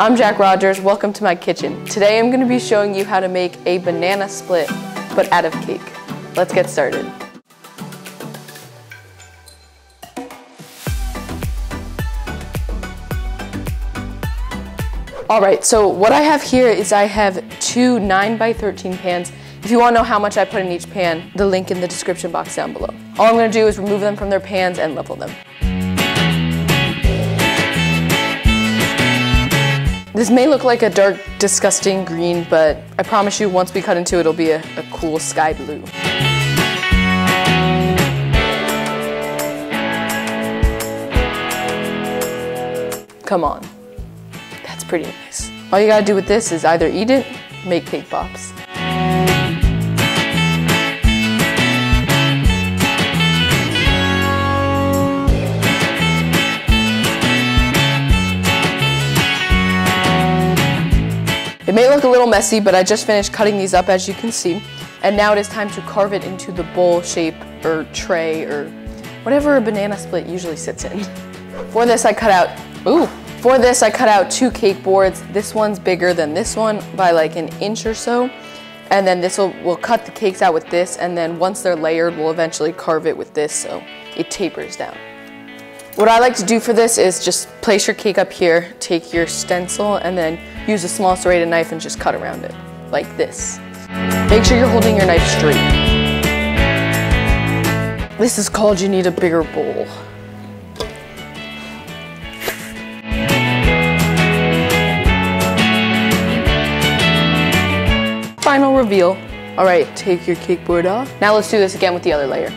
I'm Jack Rogers, welcome to my kitchen. Today I'm going to be showing you how to make a banana split, but out of cake. Let's get started. Alright, so what I have here is I have two 9x13 pans. If you want to know how much I put in each pan, the link in the description box down below. All I'm going to do is remove them from their pans and level them. This may look like a dark, disgusting green, but I promise you once we cut into it, it'll be a cool sky blue. Come on, that's pretty nice. All you gotta do with this is either eat it, make cake pops. It may look a little messy, but I just finished cutting these up, as you can see. And now it is time to carve it into the bowl shape or tray or whatever a banana split usually sits in. For this I cut out two cake boards. This one's bigger than this one by like an inch or so. And then we'll cut the cakes out with this, and then once they're layered, we'll eventually carve it with this so it tapers down. What I like to do for this is just place your cake up here, take your stencil, and then use a small serrated knife and just cut around it, like this. Make sure you're holding your knife straight. This is called you need a bigger bowl. Final reveal. All right, take your cake board off. Now let's do this again with the other layer.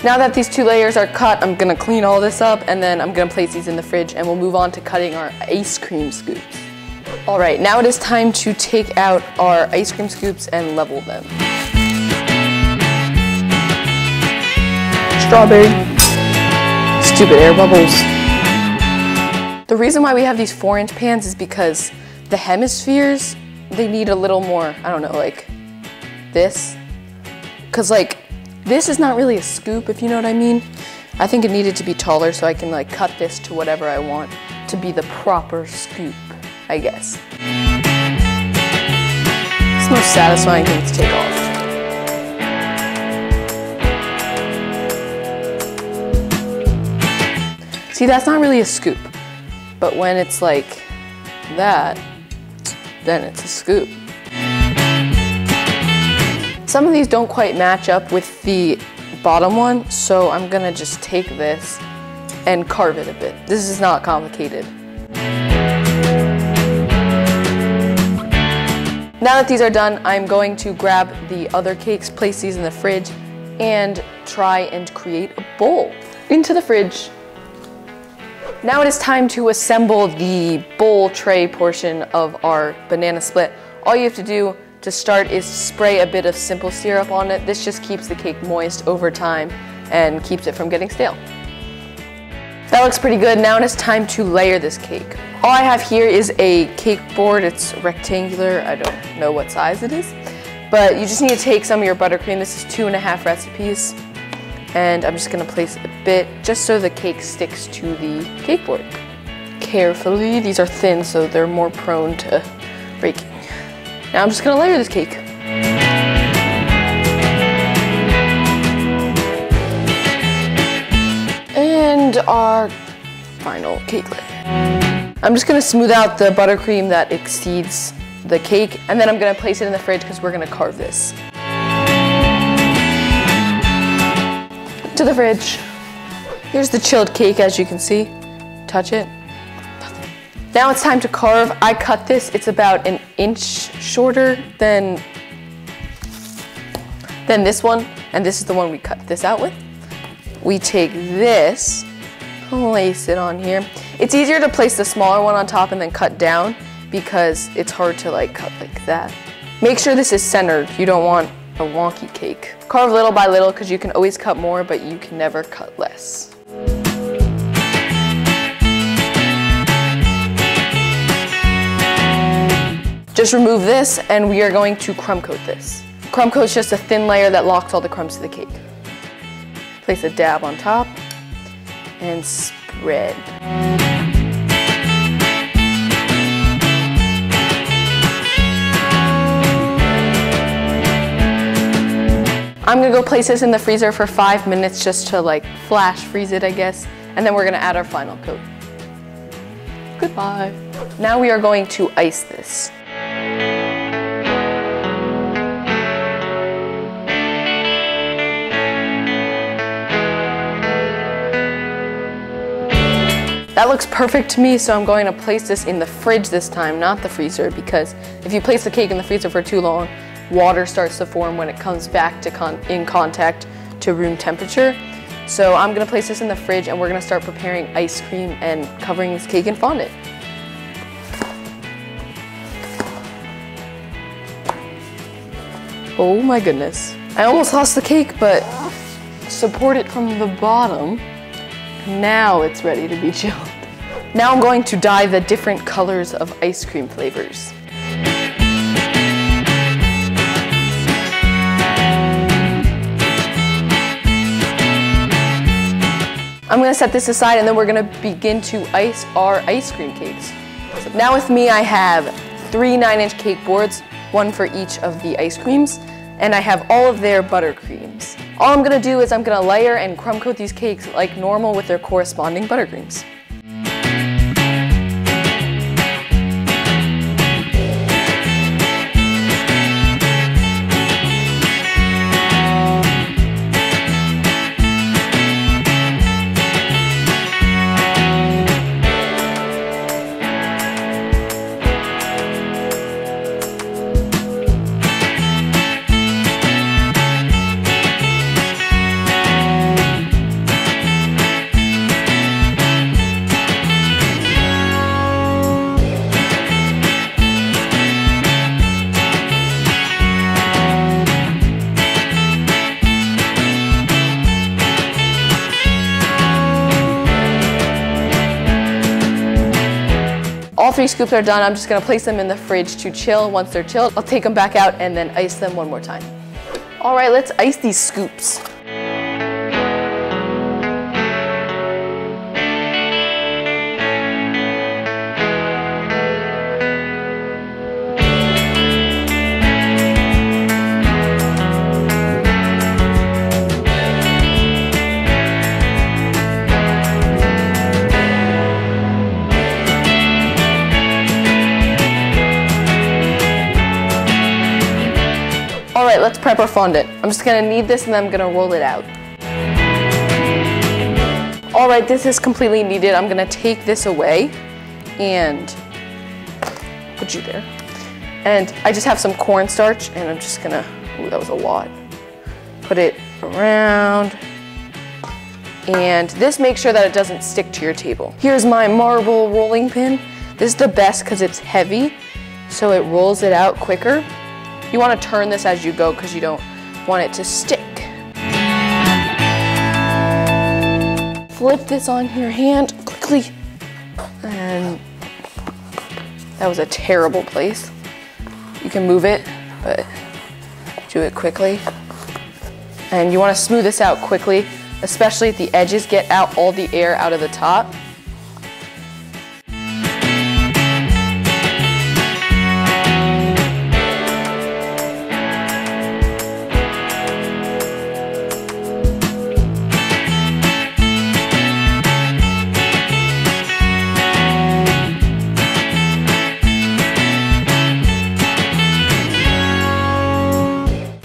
Now that these two layers are cut, I'm gonna clean all this up and then I'm gonna place these in the fridge and we'll move on to cutting our ice cream scoops. All right, now it is time to take out our ice cream scoops and level them. Strawberry. Stupid air bubbles. The reason why we have these 4-inch pans is because the hemispheres, they need a little more, I don't know, like this. Cause like, this is not really a scoop, if you know what I mean. I think it needed to be taller so I can like cut this to whatever I want to be the proper scoop, I guess. It's the most satisfying thing to take off. See, that's not really a scoop, but when it's like that, then it's a scoop. Some of these don't quite match up with the bottom one, so I'm gonna just take this and carve it a bit. This is not complicated. Now that these are done, I'm going to grab the other cakes, place these in the fridge, and try and create a bowl. Into the fridge. Now it is time to assemble the bowl tray portion of our banana split. All you have to do to start is spray a bit of simple syrup on it. This just keeps the cake moist over time and keeps it from getting stale. That looks pretty good. Now it is time to layer this cake. All I have here is a cake board. It's rectangular. I don't know what size it is, but you just need to take some of your buttercream. This is 2.5 recipes, and I'm just gonna place a bit just so the cake sticks to the cake board. Carefully, these are thin so they're more prone to breaking. Now I'm just gonna layer this cake. And our final cake layer. I'm just gonna smooth out the buttercream that exceeds the cake, and then I'm gonna place it in the fridge because we're gonna carve this. To the fridge. Here's the chilled cake, as you can see. Touch it. Now it's time to carve. I cut this, it's about an inch shorter than this one, and this is the one we cut this out with. We take this, place it on here. It's easier to place the smaller one on top and then cut down because it's hard to like cut like that. Make sure this is centered. You don't want a wonky cake. Carve little by little because you can always cut more, but you can never cut less. Just remove this and we are going to crumb coat this. Crumb coat is just a thin layer that locks all the crumbs to the cake. Place a dab on top and spread. I'm gonna go place this in the freezer for 5 minutes just to like flash freeze it, I guess. And then we're gonna add our final coat. Goodbye. Now we are going to ice this. That looks perfect to me, so I'm going to place this in the fridge this time, not the freezer, because if you place the cake in the freezer for too long, water starts to form when it comes back to in contact to room temperature. So I'm gonna place this in the fridge and we're gonna start preparing ice cream and covering this cake in fondant. Oh my goodness. I almost lost the cake, but support it from the bottom. Now it's ready to be chilled. Now I'm going to dye the different colors of ice cream flavors. I'm gonna set this aside and then we're gonna begin to ice our ice cream cakes. So now with me I have 3 9-inch cake boards, 1 for each of the ice creams, and I have all of their buttercreams. All I'm gonna do is I'm gonna layer and crumb coat these cakes like normal with their corresponding buttercreams. All 3 scoops are done. I'm just gonna place them in the fridge to chill. Once they're chilled, I'll take them back out and then ice them one more time. All right, let's ice these scoops. All right, let's prep our fondant. I'm just gonna knead this and then I'm gonna roll it out. All right, this is completely kneaded. I'm gonna take this away and put you there. And I just have some cornstarch and I'm just gonna, ooh, that was a lot. Put it around. And this makes sure that it doesn't stick to your table. Here's my marble rolling pin. This is the best because it's heavy, so it rolls it out quicker. You want to turn this as you go because you don't want it to stick. Flip this on your hand quickly. And that was a terrible place. You can move it, but do it quickly. And you want to smooth this out quickly, especially at the edges. Get out all the air out of the top.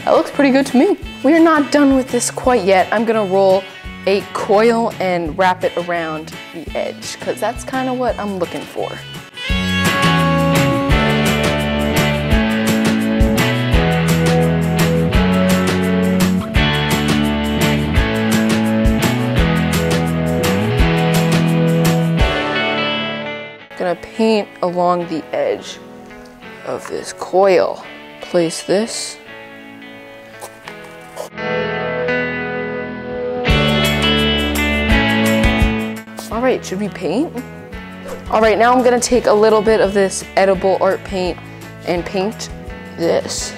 That looks pretty good to me. We're not done with this quite yet. I'm gonna roll a coil and wrap it around the edge because that's kind of what I'm looking for. Gonna paint along the edge of this coil. Place this. All right, should we paint? All right, now I'm gonna take a little bit of this edible art paint and paint this.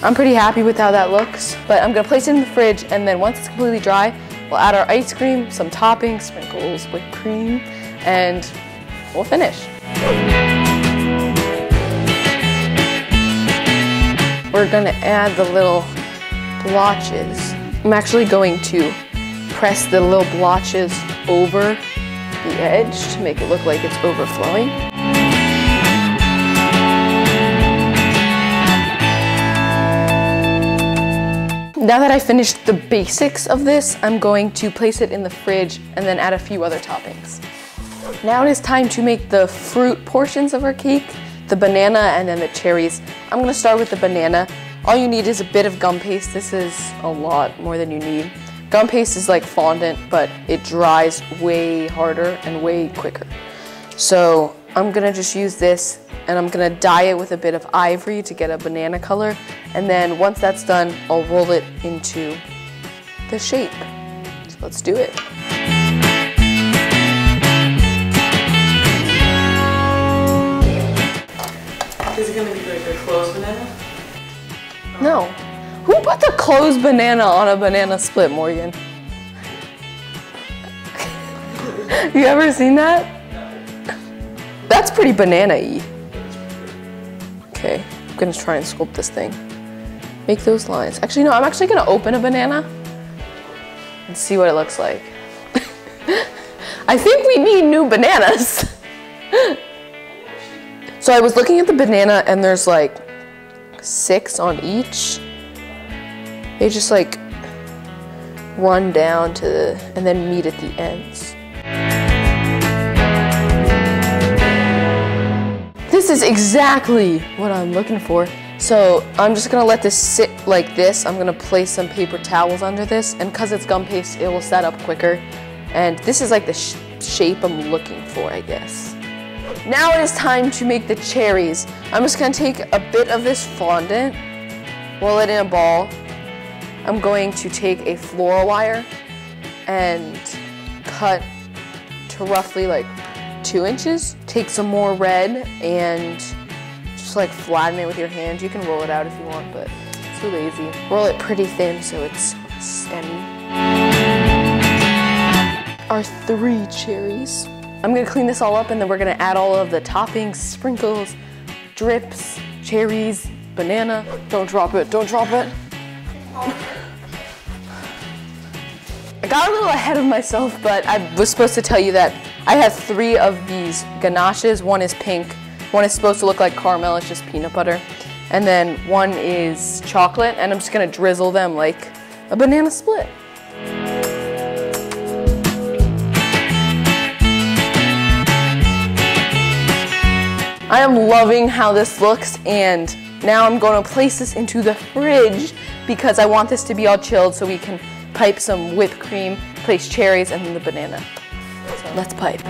I'm pretty happy with how that looks, but I'm gonna place it in the fridge, and then once it's completely dry, we'll add our ice cream, some toppings, sprinkles, whipped cream, and we'll finish. We're gonna add the little blotches. I'm actually going to press the little blotches over the edge to make it look like it's overflowing. Now that I finished the basics of this, I'm going to place it in the fridge and then add a few other toppings. Now it is time to make the fruit portions of our cake, the banana and then the cherries. I'm gonna start with the banana. All you need is a bit of gum paste. This is a lot more than you need. Gum paste is like fondant, but it dries way harder and way quicker. So I'm gonna just use this, and I'm gonna dye it with a bit of ivory to get a banana color. And then once that's done, I'll roll it into the shape. So let's do it. Is it gonna be like a closed banana? No. Who put the closed banana on a banana split, Morgan? You ever seen that? That's pretty banana-y. Okay, I'm gonna try and sculpt this thing. Make those lines. Actually, no, I'm actually gonna open a banana and see what it looks like. I think we need new bananas. So I was looking at the banana and there's like 6 on each. They just like run down to the, and then meet at the ends. This is exactly what I'm looking for. So I'm just gonna let this sit like this. I'm gonna place some paper towels under this, and cause it's gum paste, it will set up quicker. And this is like the shape I'm looking for, I guess. Now it is time to make the cherries. I'm just gonna take a bit of this fondant, roll it in a ball. I'm going to take a floral wire and cut to roughly like 2 inches. Take some more red and just like flatten it with your hand. You can roll it out if you want, but it's too lazy. Roll it pretty thin so it's semi. Our 3 cherries. I'm gonna clean this all up and then we're gonna add all of the toppings, sprinkles, drips, cherries, banana. Don't drop it, don't drop it. I got a little ahead of myself, but I was supposed to tell you that I have 3 of these ganaches. One is pink, one is supposed to look like caramel, it's just peanut butter. And then one is chocolate, and I'm just gonna drizzle them like a banana split. I am loving how this looks, and now I'm going to place this into the fridge because I want this to be all chilled so we can pipe some whipped cream, place cherries, and then the banana. So let's pipe.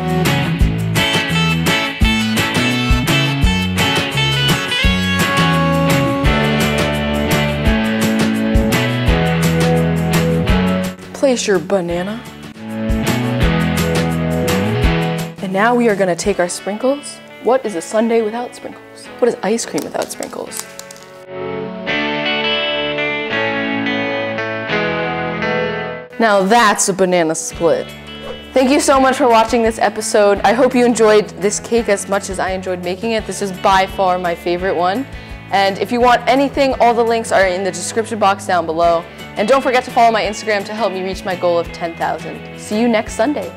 Place your banana. And now we are going to take our sprinkles. What is a sundae without sprinkles? What is ice cream without sprinkles? Now that's a banana split. Thank you so much for watching this episode. I hope you enjoyed this cake as much as I enjoyed making it. This is by far my favorite one. And if you want anything, all the links are in the description box down below. And don't forget to follow my Instagram to help me reach my goal of 10,000. See you next Sunday.